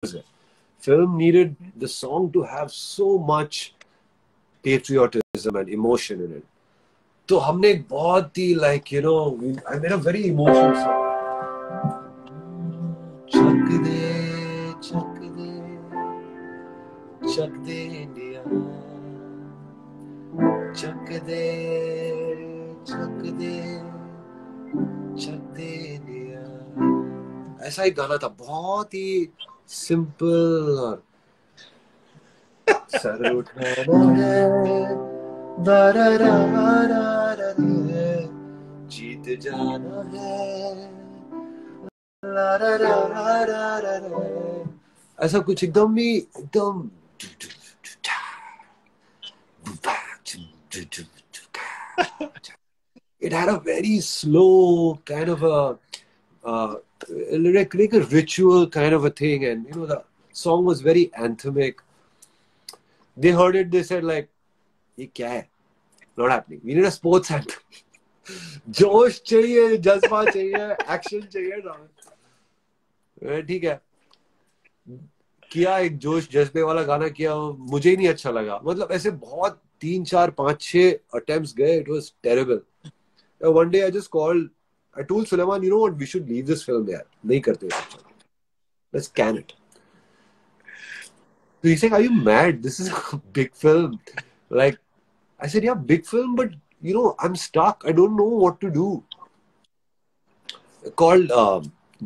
Film needed the song to have so much patriotism and emotion in it. तो हमने एक बहुत ही like you know I made a very emotional song. Chak De India Chak De India. ऐसा एक गाना था, बहुत ही सिंपल और सर उठाना है जीत जाना है ऐसा कुछ एकदम ही एकदम. It had a very slow kind of a like a ritual kind of a thing, and you know the song was very anthemic. They heard it, they said like, "ये क्या है? Not happening. We need a sports anthem. जोश चाहिए, जज्बा चाहिए, action चाहिए ना." ठीक है, किया एक जोश जज्बे वाला गाना किया, मुझे ही नहीं अच्छा लगा. मतलब ऐसे बहुत 3, 4, 5, 6 attempts गए. It was terrible. One day I just called. I told Sulaiman, you know what? We should leave this film there. नहीं करते. Let's can it. So he's saying, "Are you mad? This is a big film." Like I said, "Yeah, big film, but you know, I'm stuck. I don't know what to do." Called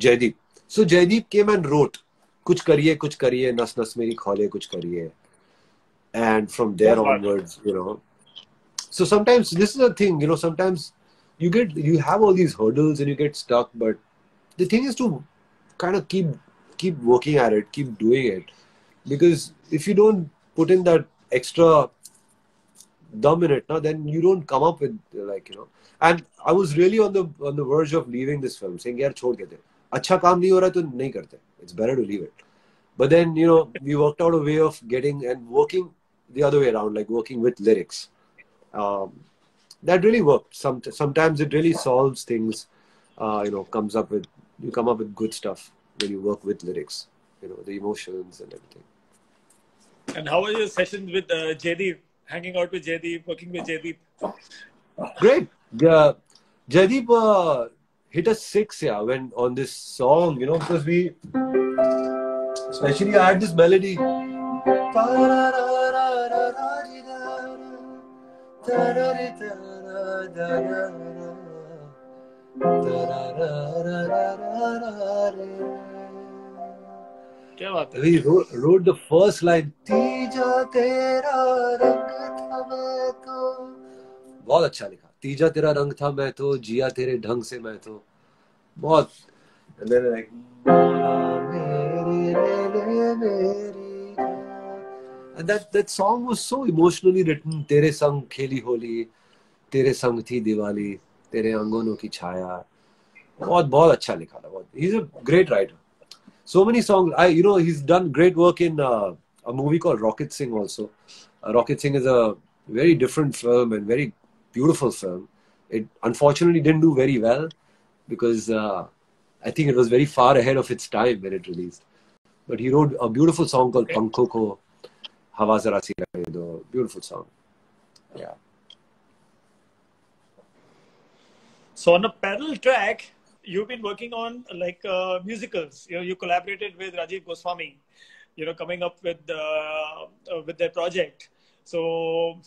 Jaideep. So Jaideep came and wrote, कुछ करिए, नस नस मेरी खोले कुछ करिए. And from there onwards, you know. So sometimes this is a thing, you know, sometimes you have all these hurdles and you get stuck, but the thing is to kind of keep working at it, keep doing it. Because if you don't put in that extra dum in it, then you don't come up with like, you know. And I was really on the verge of leaving this film, saying, "यार छोड़ के दे. अच्छा काम नहीं हो रहा तो नहीं करते. It's better to leave it." But then, you know, we worked out a way of getting and working the other way around, like working with lyrics. That really worked. Sometimes it really solves things. You know, you come up with good stuff when you work with lyrics. You know, the emotions and everything. And how are your sessions with Jaideep? Hanging out with Jaideep, working with Jaideep? Great. Jaideep hit a 6, yeah, when on this song, you know, because especially I had this melody. क्या बात है? He wrote the first line. तीजा तेरा रंग था मैं तो. बहुत अच्छा लिखा. तीजा तेरा रंग था मैं तो, जिया तेरे ढंग से मैं तो. बहुत. And then like, and that song was so emotionally written. तेरे संग खेली होली, तेरे संग थी दिवाली, तेरे अंगनों की छाया. बहुत अच्छा लिखा था. He's a great writer. So many songs. You know, he's done great work in a movie called Rocket Singh also. Rocket Singh is a very different film and very beautiful film. It unfortunately didn't do very well because I think it was very far ahead of its time when it released. But he wrote a beautiful song called Pankho Ko Hawa Zara Si Rahe Do. Beautiful song. Yeah. So on a parallel track, you've been working on like musicals. You know, you collaborated with Rajiv Goswami, you know, coming up with their project. So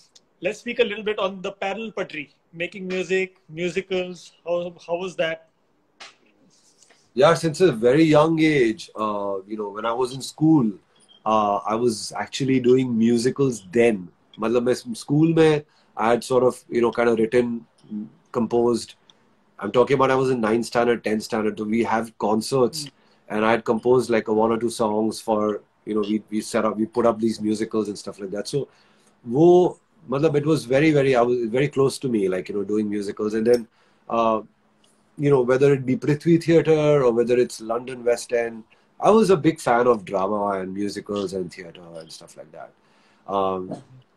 let's speak a little bit on the parallel patri, making music, musicals. How was that? Yeah, since a very young age, you know, when I was in school, I was actually doing musicals then. मतलब school mein, I had sort of, you know, kind of written, composed. I'm talking about I was in 9th standard, 10th standard. So we have concerts, and I had composed like 1 or 2 songs for, you know, we put up these musicals and stuff like that. So, it was very close to me, like, you know, doing musicals. And then, you know, whether it be Prithvi Theatre or whether it's London West End, I was a big fan of drama and musicals and theatre and stuff like that.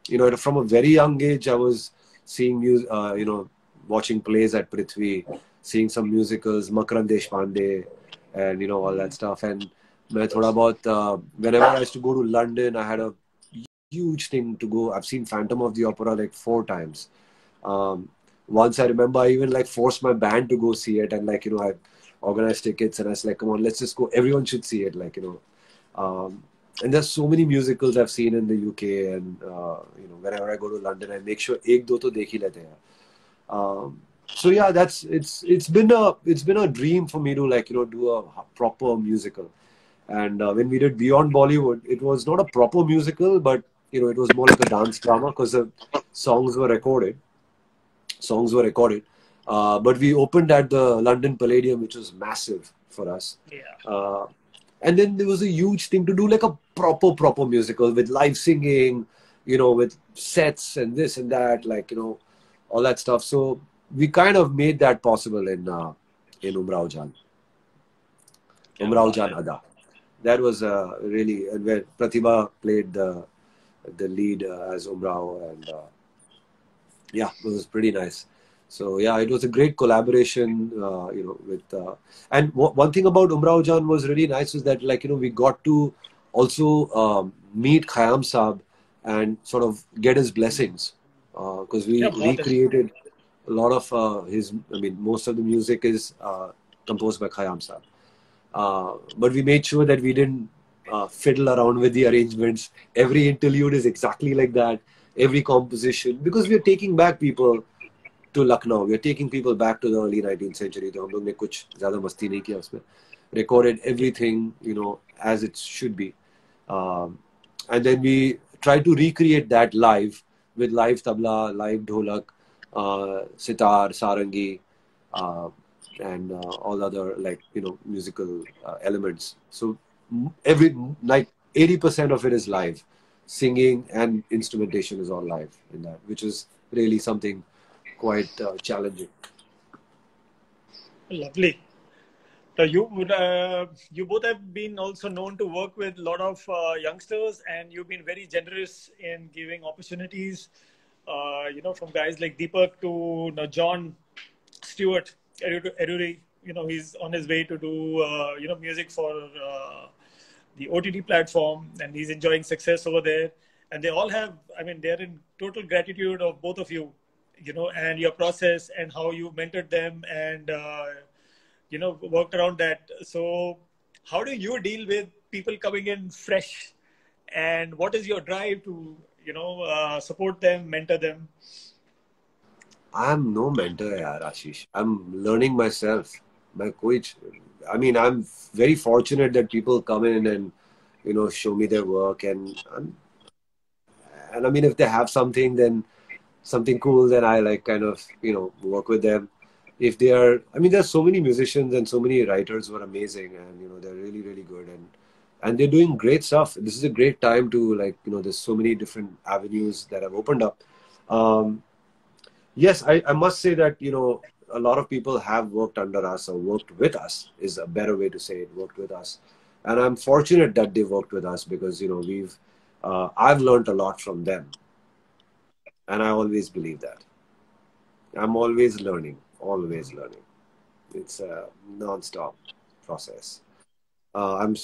You know, from a very young age, I was seeing you know, watching plays at Prithvi, seeing some musicals, Makaran Deshpande, and you know, all that stuff. And मैं थोड़ा बहुत whenever I used to go to London, I had a huge thing to go. I've seen Phantom of the Opera like 4 times. Um, Once I remember, I even like forced my band to go see it, and like I organized tickets, and I was like, "Come on, let's just go. Everyone should see it." Like and there's so many musicals I've seen in the UK, and whenever I go to London, I make sure ek do to dekh hi lete hain. So yeah, it's been a dream for me to like do a proper musical. And when we did Beyond Bollywood, it was not a proper musical, but it was more like a dance drama because the songs were recorded. Songs were recorded, but we opened at the London Palladium, which was massive for us. Yeah. And then there was a huge thing to do like a proper musical with live singing, with sets and this and that, like all that stuff. So we kind of made that possible in Umrao Jan. Umrao Jan Ada. That was really where Pratibha played the lead as Umrao, and yeah, it was pretty nice. So yeah, it was a great collaboration, with. And one thing about Umrao Jan was really nice was that like we got to also meet Khayyam Saab and sort of get his blessings because we Yeah, बहुत अच्छी. recreated a lot of his. I mean, most of the music is composed by Khayyam Saab. But we made sure that we didn't fiddle around with the arrangements. Every interlude is exactly like that. Every composition, because we are taking back people to Lucknow. We are taking people back to the early 19th century. तो हम लोग ने कुछ ज़्यादा मस्ती नहीं किया उसमें. Recorded everything, as it should be. And then we try to recreate that live with live tabla, live dholak, sitar, sarangi, and all other like musical elements. So every like 80% of it is live. Singing and instrumentation is all live in that, which is really something quite challenging. Lovely. So you both have been also known to work with a lot of youngsters, and you've been very generous in giving opportunities. From guys like Deepak to John Stewart, Eduri. He's on his way to do music for the OTT platform, and he's enjoying success over there. And they all have, I mean, they're in total gratitude of both of you, and your process and how you mentored them and worked around that. So how do you deal with people coming in fresh, and what is your drive to support them, mentor them? I'm no mentor, yaar, Ashish. I'm learning myself. My coach. I mean, I'm very fortunate that people come in and show me their work, and I mean, if they have something cool, then I like kind of work with them. If they are, I mean, there's so many musicians and so many writers who are amazing, and they're really really good, and they're doing great stuff. This is a great time to like there's so many different avenues that have opened up. Um, yes, I must say that a lot of people have worked under us or worked with us is a better way to say it. Worked with us, and I'm fortunate that they worked with us because I've learned a lot from them, and I always believe that. I'm always learning, always learning. It's a non-stop process. I'm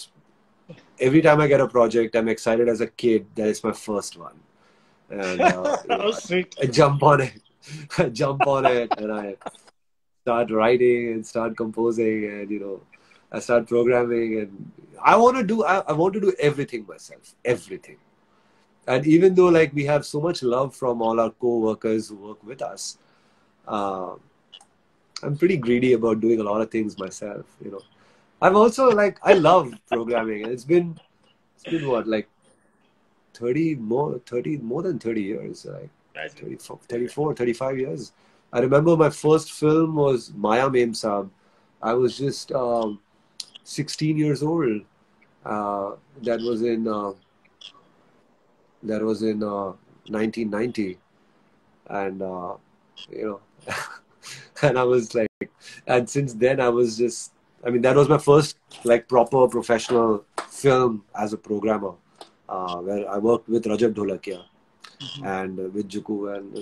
every time I get a project, I'm excited as a kid that it's my first one, and How sweet. I jump on it, I jump on it, and I start writing and start composing, and I start programming, and I want to do everything myself, everything. And even though like we have so much love from all our co-workers who work with us, uh, I'm pretty greedy about doing a lot of things myself. I'm also like I love programming. It's been what like 30 more than 30 years, like That's 34, 34, 35 years. I remember my first film was Maya Mem Saab. I was just 16 years old. Uh, that was in 1990, and you know, and I was like, and since then I was just. I mean, that was my first like proper professional film as a programmer, where I worked with Rajab Dholakia and with Juku, and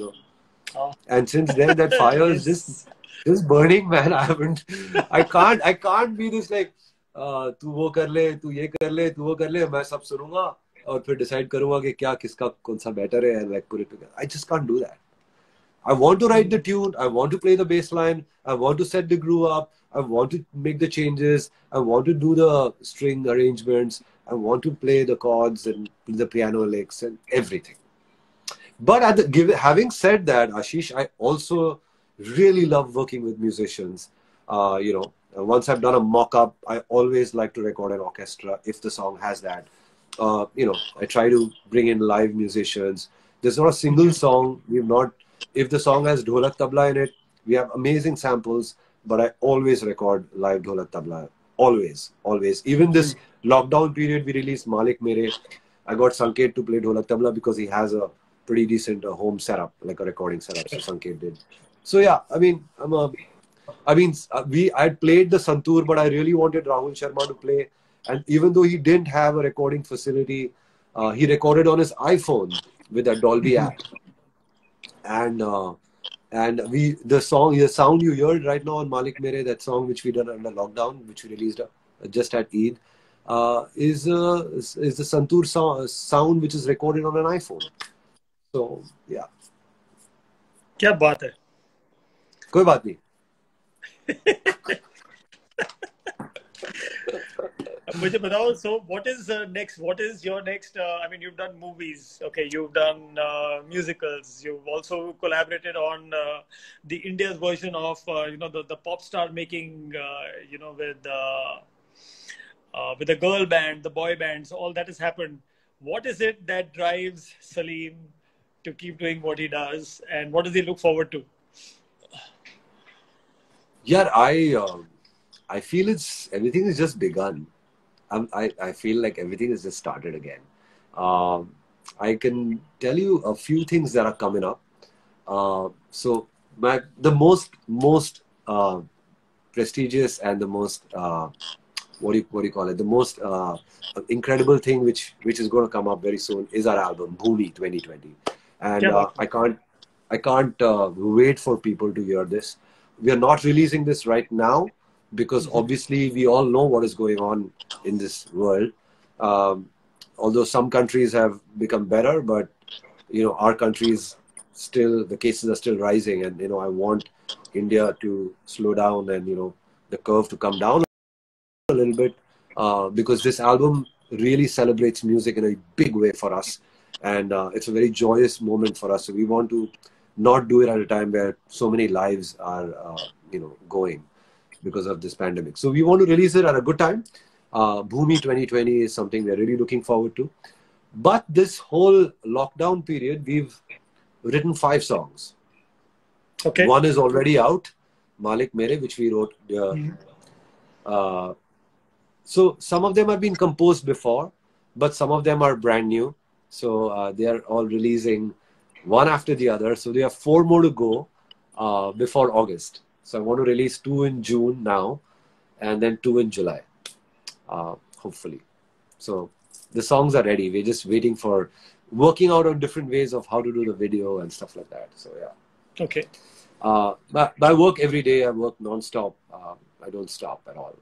oh. and since then that fire is just Yes. burning, man. I can't be this like तू वो कर ले, तू ये कर ले, तू वो कर ले, मैं सब सुनूंगा और फिर डिसाइड करूंगा कि क्या किसका कौन सा बेटर है, and like put it together. I just can't do that. I want to write the tune. I want to play the bass line. I want to set the groove up. I want to make the changes. I want to do the string arrangements. I want to play the chords and the piano licks and everything. But having said that, Ashish, I also really love working with musicians. Once I've done a mock-up, I always like to record an orchestra if the song has that. I try to bring in live musicians. There's not a single song we've not. If the song has dholak tabla in it, we have amazing samples. But I always record live dholak tabla. Always, always. Even this lockdown period, we released Malik Mere. I got Sanket to play dholak tabla because he has a pretty decent home setup, like a recording setup. So Sanket did. So yeah, I mean, I played the Santoor, but I really wanted Rahul Sharma to play. And even though he didn't have a recording facility, he recorded on his iPhone with a Dolby app. And the sound you heard right now on Malik Mere, that song which we did under lockdown, which we released just at Eid, is the Santoor sound which is recorded on an iPhone. So yeah. क्या बात है? कोई बात नहीं. मुझे बताओ, so what is next? What is your next? I mean, you've done movies, okay? You've done musicals. You've also collaborated on the India's version of the pop star making, with the girl band, the boy bands. All that has happened. What is it that drives Salim to keep doing what he does, and what does he look forward to? Yeah, I feel everything is just begun. I feel like everything has just started again. I can tell you a few things that are coming up. So the most prestigious and the most what do you call it? The most incredible thing which is going to come up very soon is our album Bhumi 2020, and I can't wait for people to hear this. We are not releasing this right now because obviously we all know what is going on in this world. Although some countries have become better, but our countries still, the cases are still rising, and I want India to slow down and the curve to come down a little bit, because this album really celebrates music in a big way for us, and it's a very joyous moment for us. So we want to not do it at a time where so many lives are going because of this pandemic. So we want to release it at a good time. Bhumi 2020 is something we're really looking forward to. But this whole lockdown period, we've written 5 songs. Okay. One is already out, Malik Mere, which we wrote. So some of them have been composed before, but some of them are brand new. So they are all releasing one after the other. So there are 4 more to go before August. So I want to release 2 in June now, and then 2 in July, hopefully. So the songs are ready. We're just working out on different ways of how to do the video and stuff like that. So yeah. Okay. But I work every day. I work non-stop. I don't stop at all.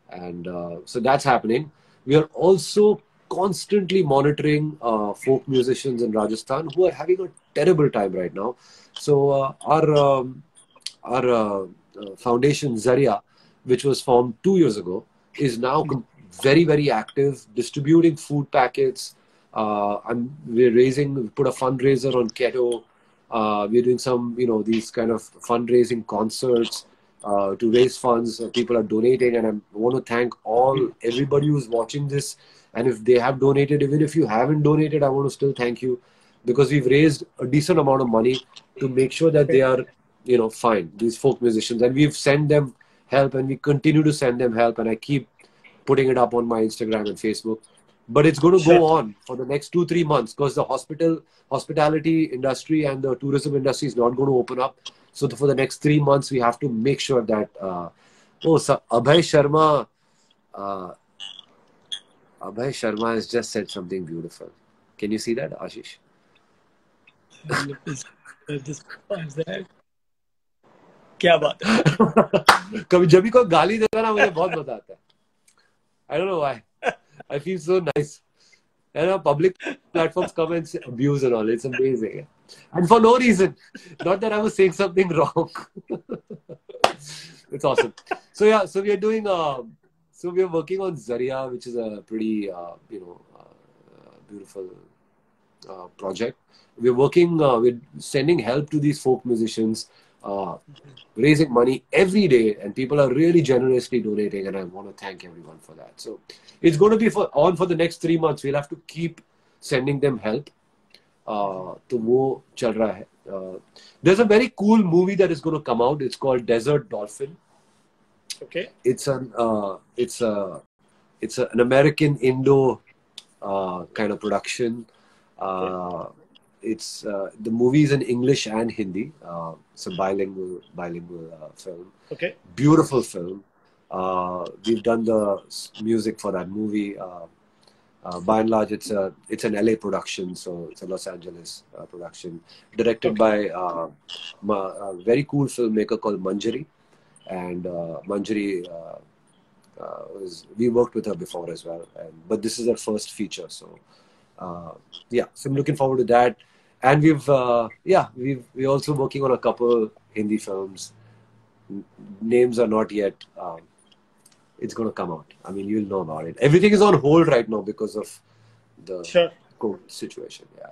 And so that's happening. We are also constantly monitoring folk musicians in Rajasthan who are having a terrible time right now. So our foundation Zaria, which was formed 2 years ago, is now very, very active, distributing food packets. We put a fundraiser on Keto. We're doing some, these kind of fundraising concerts to raise funds. People are donating, and I want to thank everybody who's watching this. And if they have donated, even if you haven't donated, I want to still thank you, because we've raised a decent amount of money to make sure that they are, fine, these folk musicians. And we've sent them help, and we continue to send them help. And I keep putting it up on my Instagram and Facebook. But it's going to go on for the next 2-3 months, because the hospitality industry and the tourism industry is not going to open up. So for the next 3 months, we have to make sure that Abhay Sharma has just said something beautiful. Can you see that, Ashish? क्या बात है? कभी जब भी कोई गाली देता ना, मुझे बहुत मजा आता है. I don't know why. I feel so nice. And our public platforms come and abuse and all. It's amazing. And for no reason. Not that I was saying something wrong. It's awesome. So yeah, so we are doing, so we are working on Zaria, which is a pretty, beautiful project. We're working, we're sending help to these folk musicians, uh, raising money every day, and people are really generously donating, and I want to thank everyone for that. So it's going to be for the next 3 months. We'll have to keep sending them help. तो वो चल रहा है. There's a very cool movie that is going to come out. It's called Desert Dolphin. Okay. It's an American Indo kind of production. Okay. It's the movie is in English and Hindi. It's a bilingual film. Okay. Beautiful film. We've done the music for that movie. By and large, it's an LA production, so it's a Los Angeles production, directed by a very cool filmmaker called Manjari, and Manjari we worked with her before as well, but this is her first feature, so yeah, so I'm looking forward to that. And we're also working on a couple Hindi films. Names are not yet. It's going to come out. I mean, you'll know about it. Everything is on hold right now because of the Sure. COVID situation. Yeah.